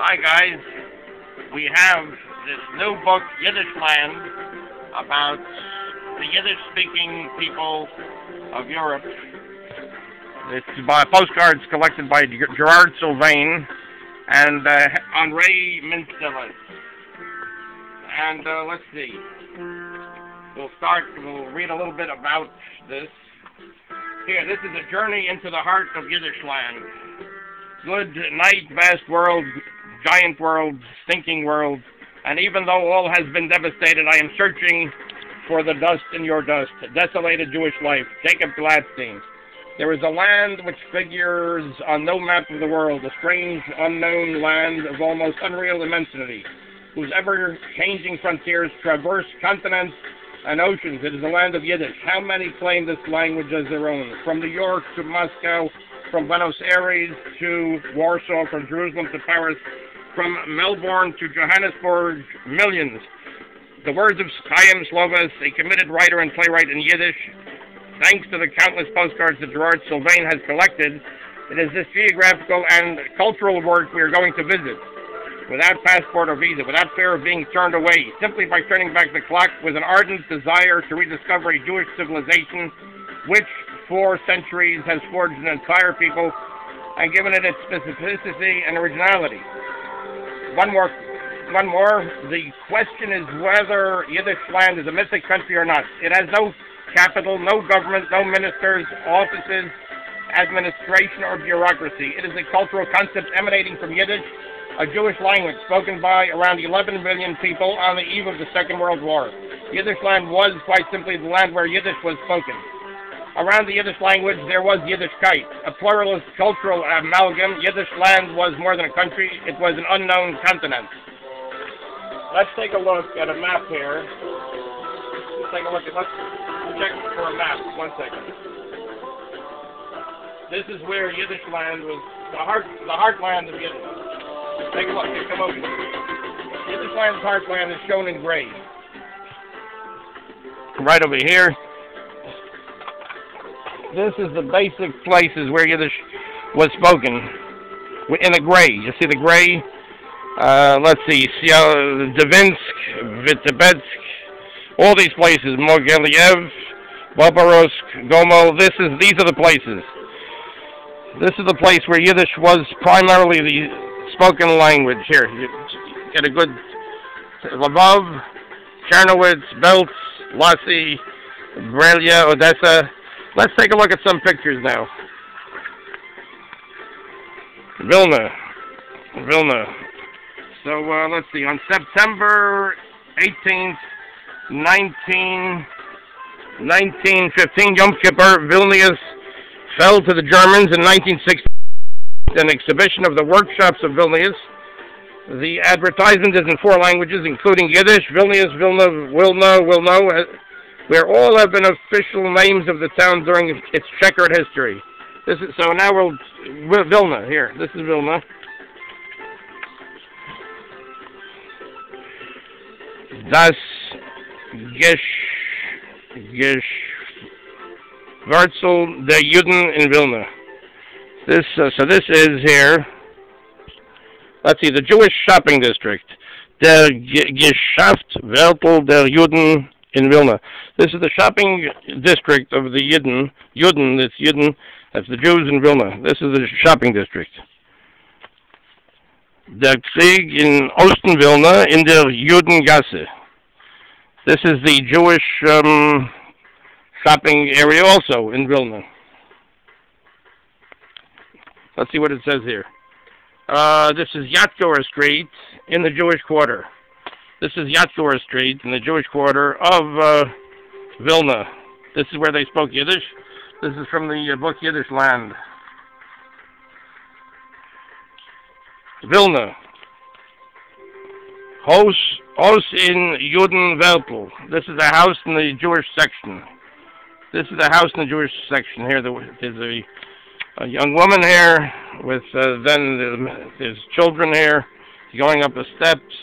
Hi guys, we have this new book, Yiddishland, about the Yiddish-speaking people of Europe. It's by postcards collected by Gerard Sylvain and Henri Minstelis. And let's see, we'll read a little bit about this. Here, this is a journey into the heart of Yiddishland. Good night, vast world, giant world, stinking world, and even though all has been devastated, I am searching for the dust in your dust, desolated Jewish life. Jacob Gladstein. There is a land which figures on no map of the world, a strange, unknown land of almost unreal immensity, whose ever-changing frontiers traverse continents and oceans. It is a land of Yiddish. How many claim this language as their own? From New York to Moscow, from Buenos Aires to Warsaw, from Jerusalem to Paris, from Melbourne to Johannesburg, millions. The words of Chaim Slovas, a committed writer and playwright in Yiddish, thanks to the countless postcards that Gerard Sylvain has collected, it is this geographical and cultural work we are going to visit, without passport or visa, without fear of being turned away, simply by turning back the clock with an ardent desire to rediscover a Jewish civilization which, for centuries, has forged an entire people and given it its specificity and originality. One more. The question is whether Yiddishland is a mythic country or not. It has no capital, no government, no ministers, offices, administration, or bureaucracy. It is a cultural concept emanating from Yiddish, a Jewish language spoken by around 11 million people on the eve of the Second World War. Yiddishland was quite simply the land where Yiddish was spoken. Around the Yiddish language, there was Yiddishkeit, a pluralist cultural amalgam. Yiddishland was more than a country, it was an unknown continent. Let's take a look at a map here. Let's check for a map. 1 second. This is where Yiddishland was, the heartland of Yiddish. Take a look, here, come over here. Yiddishland's heartland is shown in gray. Right over here. This is the basic places where Yiddish was spoken. In the gray. You see the gray? Let's see. Dvinsk, Vitebsk, all these places. Mogiliev, Boborovsk, Gomel. These are the places. This is the place where Yiddish was primarily the spoken language. Here, you get a good Lvov, Chernowitz, Belz, Lassi, Brelia, Odessa. Let's take a look at some pictures now. Vilna. So let's see. On September 18th, 1915, Yom Kippur, Vilnius fell to the Germans. In 1960, an exhibition of the workshops of Vilnius. The advertisement is in 4 languages, including Yiddish, Vilnius, Vilna, Wilno, where all have been official names of the town during its checkered history. So now Vilna, here. This is Vilna. Das Wurzel der Juden in Vilna. So this is here. Let's see, the Jewish shopping district. Der Geschäftsviertel der Juden in Vilna. This is the shopping district of the Juden, that's the Jews in Vilna. This is the shopping district. Der Krieg in Osten Vilna in der Judengasse. This is the Jewish shopping area also in Vilna. Let's see what it says here. This is Yatgor Street in the Jewish Quarter. This is Yatgor Street in the Jewish Quarter of Vilna. This is where they spoke Yiddish. This is from the book Yiddishland. Vilna. Haus in Judenviertel. This is a house in the Jewish section. This is a house in the Jewish section here. There's a young woman here with there's children here going up the steps.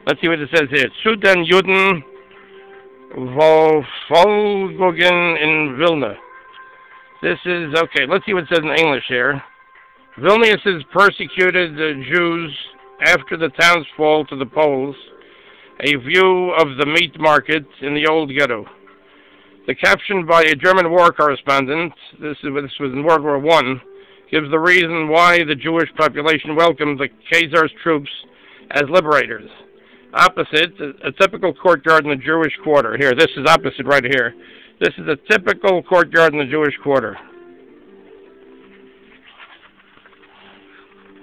Let's see what it says here. Zu den Juden Verfolgungen in Vilna. This is, okay, let's see what it says in English here. Vilnius's persecuted Jews after the town's fall to the Poles. A view of the meat market in the old ghetto. The caption by a German war correspondent, this was in World War I, gives the reason why the Jewish population welcomed the Khazar's troops as liberators. Opposite, a typical courtyard in the Jewish quarter. Here, this is opposite right here. This is a typical courtyard in the Jewish quarter.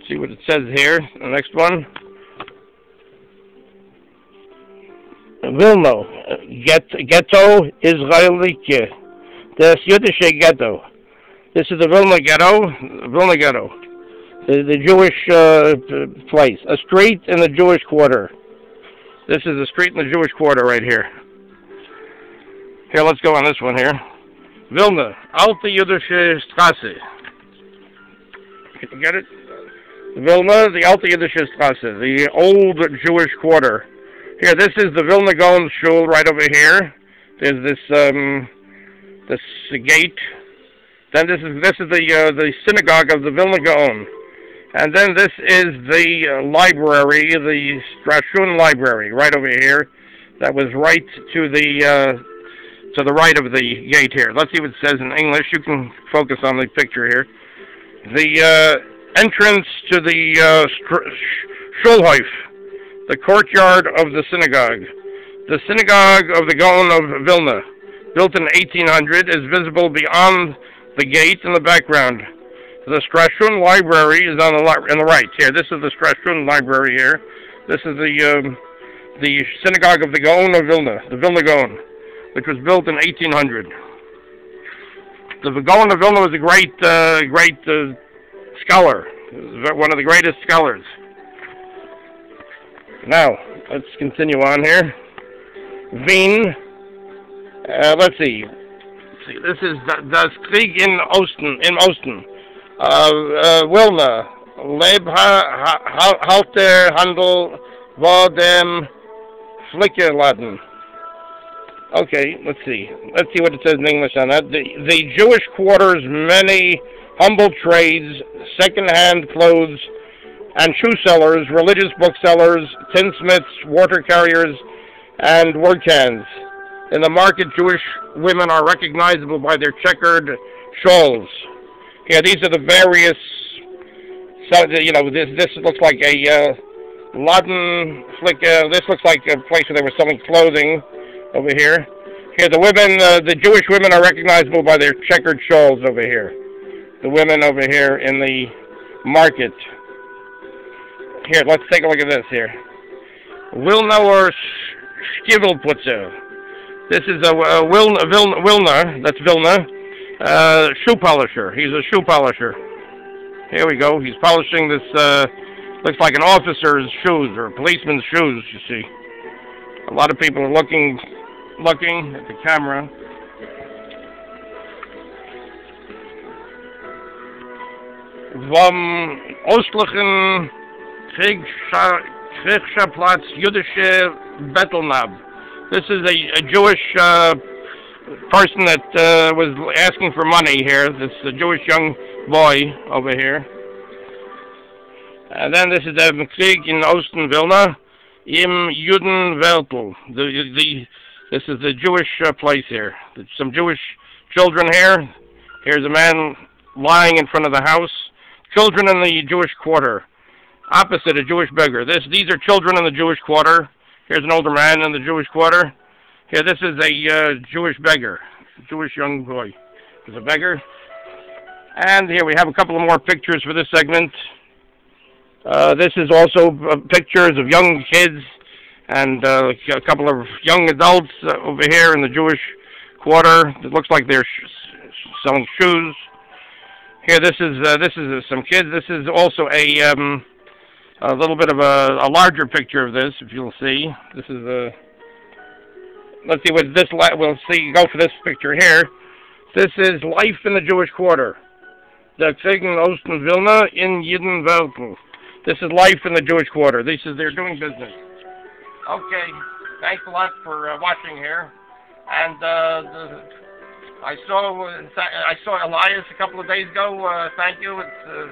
See what it says here, the next one. Vilno, Ghetto Israelike. Das Yiddish ghetto. This is the Vilna ghetto. The Jewish place. A street in the Jewish quarter. This is a street in the Jewish quarter right here. Here, let's go on this one here. Vilna, Alte Yiddische Straße. Can you get it? Vilna, the Alte Yiddische Straße, the old Jewish quarter. Here, this is the Vilna Gaon Shul right over here. There's this gate. Then this is the synagogue of the Vilna Gaon, and then this is the library, the Strashun library, right over here. That was right to the right of the gate here. Let's see what it says in English. You can focus on the picture here. The entrance to the Schulhof. The courtyard of the synagogue. The synagogue of the Gaon of Vilna, built in 1800, is visible beyond the gate in the background. The Strashun library is on the right. Here, this is the Strashun library here. This is the synagogue of the Gaon of Vilna, the Vilna Gaon, which was built in 1800. The Gaon of Vilna was a great scholar, one of the greatest scholars. Now, let's continue on here. Wien. Let's see. This is Das Krieg in Osten. Wilna. Halter Handel vor dem Flickerladen. Okay, let's see. Let's see what it says in English on that. The Jewish quarters, many humble trades, second-hand clothes, and shoe sellers, religious booksellers, tinsmiths, water carriers, and word cans. In the market, Jewish women are recognizable by their checkered shawls. Yeah, these are the various. So you know, this looks like a Laden flick. This looks like a place where they were selling clothing over here. Here, the women, the Jewish women are recognizable by their checkered shawls over here. The women over here in the market. Here, let's take a look at this here. Wilnauer Stivelputzer. This is a Wilna, that's Vilna, shoe polisher. He's a shoe polisher. Here we go. He's polishing this, looks like an officer's shoes or a policeman's shoes, you see. A lot of people are looking at the camera. Vom östlichen Kriegsschauplatz Jüdische Bettelnab. This is a Jewish person that was asking for money here. This is a Jewish young boy over here. And then this is the Krieg in Osten Vilna im Judenviertel. This is the Jewish place here. There's some Jewish children here. Here's a man lying in front of the house. Children in the Jewish quarter. Opposite, a Jewish beggar. These are children in the Jewish quarter. Here's an older man in the Jewish quarter. Here, this is a Jewish beggar. Jewish young boy. There's a beggar. And here we have a couple of more pictures for this segment. This is also pictures of young kids and a couple of young adults over here in the Jewish quarter. It looks like they're selling shoes. Here, this is some kids. This is also a little bit of a larger picture of this, if you'll see. This is a. Let's see what this. We'll see. Go for this picture here. This is life in the Jewish quarter. Der Krieg in Osten Vilna in Judenviertel. This is life in the Jewish quarter. This is they're doing business. Okay, thanks a lot for watching here. And I saw Elias a couple of days ago. Thank you. It's